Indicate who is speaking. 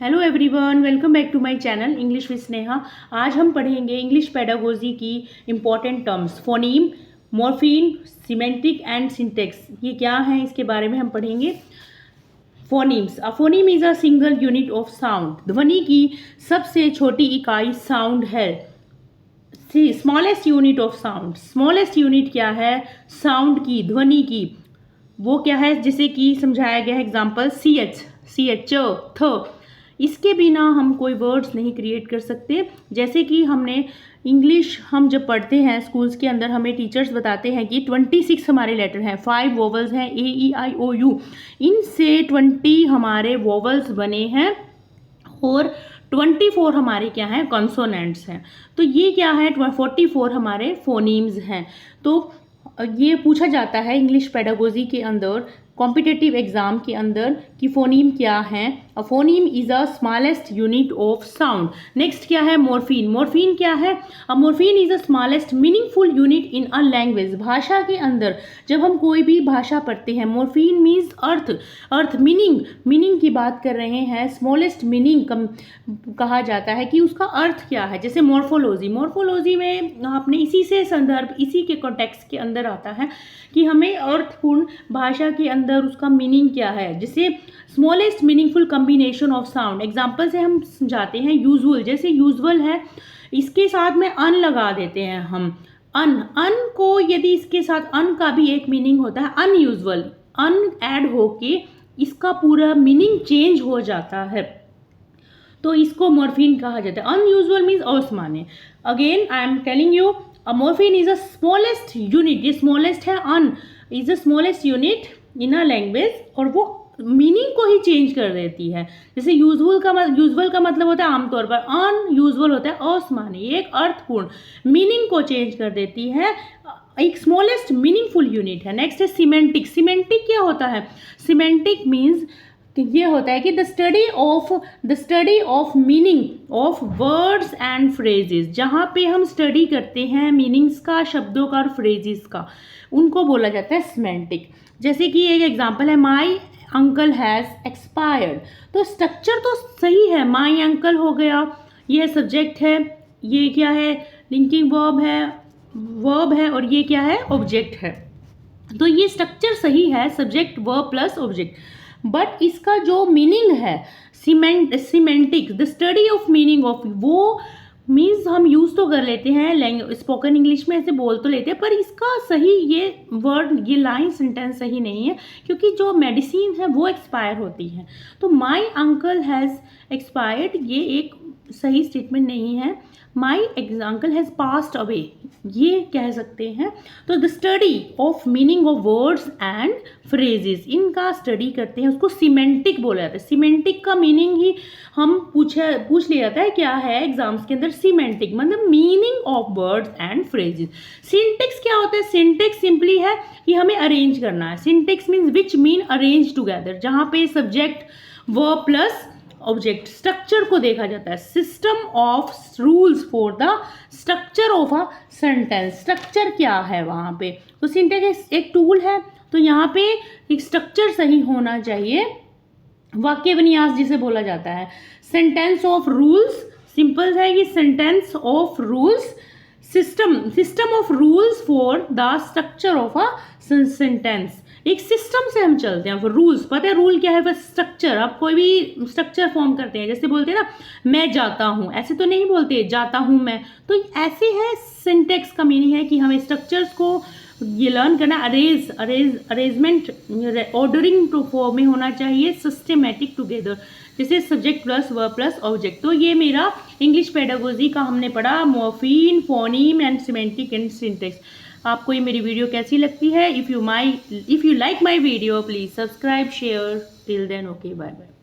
Speaker 1: Hello everyone, welcome back to my channel English with Sneha. आज हम पढ़ेंगे इंग्लिश पेडागोजी की important terms, phoneme, morpheme, semantic and syntax. ये क्या है, इसके बारे में हम पढ़ेंगे। Phonemes. A phoneme is a single unit of sound. ध्वनि की सबसे छोटी इकाई साउंड है। Smallest unit of sound. Smallest unit क्या है? साउंड की, ध्वनि की। वो क्या है? जिसे कि समझाया गया है एग्जाम्पल सी एच, थ। इसके बिना हम कोई वर्ड्स नहीं क्रिएट कर सकते। जैसे कि हमने इंग्लिश हम जब पढ़ते हैं स्कूल्स के अंदर, हमें टीचर्स बताते हैं कि 26 हमारे लेटर हैं, 5 वोवल्स हैं, ए ई आई ओ यू। इनसे 20 हमारे वोवल्स बने हैं और 24 हमारे क्या हैं? कॉन्सोनेंट्स हैं। तो ये क्या है? 44 हमारे फोनीम्स हैं। तो ये पूछा जाता है इंग्लिश पेडागोजी के अंदर, कॉम्पिटिटिव एग्जाम के अंदर, कि फोनीम क्या है। A phoneme is a smallest unit of sound. Next क्या है? मॉर्फीन। मॉर्फीन क्या है? A morpheme is a smallest meaningful unit in a language. भाषा के अंदर जब हम कोई भी भाषा पढ़ते हैं, मॉर्फीन मीन्स अर्थ, मीनिंग की बात कर रहे हैं। स्मॉलेस्ट मीनिंग कहा जाता है कि उसका अर्थ क्या है। जैसे मॉर्फोलॉजी में आपने इसी से संदर्भ, इसी के कॉन्टेक्स्ट के अंदर आता है कि हमें अर्थपूर्ण भाषा के अंदर उसका मीनिंग क्या है। जैसे smallest meaningful combination of sound. Example से हम समझाते हैं। यूजुअल, जैसे यूजुअल है, इसके साथ में अन लगा देते हैं हम। अन को यदि इसके साथ अन का भी एक मीनिंग होता है अनयूजुअल, अन ऐड होके इसका पूरा मीनिंग चेंज हो जाता है, तो इसको मॉर्फीन कहा जाता है। अनयूजुअल मीन्स असामान्य। Again I am telling you, a morpheme is a smallest unit. ये स्मॉलेस्ट है, un is the smallest unit in a language, और वो मीनिंग को ही चेंज कर देती है। जैसे यूजुअल का मतलब होता है आमतौर पर, अनयूजुअल होता है असामान्य। ये एक अर्थपूर्ण मीनिंग को चेंज कर देती है, एक स्मॉलेस्ट मीनिंगफुल यूनिट है। नेक्स्ट है सीमेंटिक। सीमेंटिक क्या होता है? सीमेंटिक मीन्स ये होता है कि the study of meaning of words and phrases. जहाँ पे हम स्टडी करते हैं मीनिंग्स का, शब्दों का और फ्रेजेस का, उनको बोला जाता है सीमेंटिक। जैसे कि एक एग्जांपल है, माई अंकल हैज़ एक्सपायर्ड। तो स्ट्रक्चर तो सही है, माई अंकल हो गया, ये सब्जेक्ट है, ये क्या है? लिंकिंग वर्ब है, और ये क्या है? ऑब्जेक्ट है। तो ये स्ट्रक्चर सही है, subject verb plus object. But इसका जो मीनिंग है, semantic, the study of meaning of, वो मीन्स हम यूज़ तो कर लेते हैं स्पोकन इंग्लिश में, ऐसे बोल तो लेते हैं, पर इसका सही ये वर्ड, ये लाइन सेंटेंस सही नहीं है, क्योंकि जो मेडिसिन है वो एक्सपायर होती है। तो माई अंकल हैज़ एक्सपायर्ड, ये एक सही स्टेटमेंट नहीं है। My uncle has passed away, ये कह सकते हैं। तो the study of meaning of words and phrases, इनका स्टडी करते हैं, उसको सीमेंटिक बोला जाता है। सीमेंटिक का मीनिंग ही हम पूछ लिया जाता है क्या है एग्जाम्स के अंदर। सीमेंटिक मतलब meaning of words and phrases. Syntax क्या होता है? सिंटेक्स सिंपली है कि हमें अरेंज करना है। Syntax means which mean arrange together, जहाँ पे subject verb plus object, structure को देखा जाता है। System of rules for the structure of a sentence. Structure क्या है वहाँ पे? तो सिंटेक्स एक टूल है, तो यहाँ पे एक स्ट्रक्चर सही होना चाहिए, वाक्य विन्यास जिसे बोला जाता है। सेंटेंस ऑफ रूल्स, सिंपल है ये, sentence of rules, system of rules for the structure of a sentence. एक सिस्टम से हम चलते हैं। रूल्स, पता है रूल क्या है? बस स्ट्रक्चर। आप कोई भी स्ट्रक्चर फॉर्म करते हैं, जैसे बोलते हैं ना, मैं जाता हूँ, ऐसे तो नहीं बोलते जाता हूँ मैं। तो ऐसे है सिंटेक्स का मीनिंग है कि हमें स्ट्रक्चर्स को ये लर्न करना। अरेंजमेंट, ऑर्डरिंग टू फॉर्म में होना चाहिए, सिस्टमेटिक टुगेदर, जैसे subject plus verb plus object. तो ये मेरा इंग्लिश पेडागोजी का हमने पढ़ा, morpheme, phoneme and semantic and syntax. आपको ये मेरी वीडियो कैसी लगती है? If you like my video, please subscribe, share. Till then, okay, bye bye.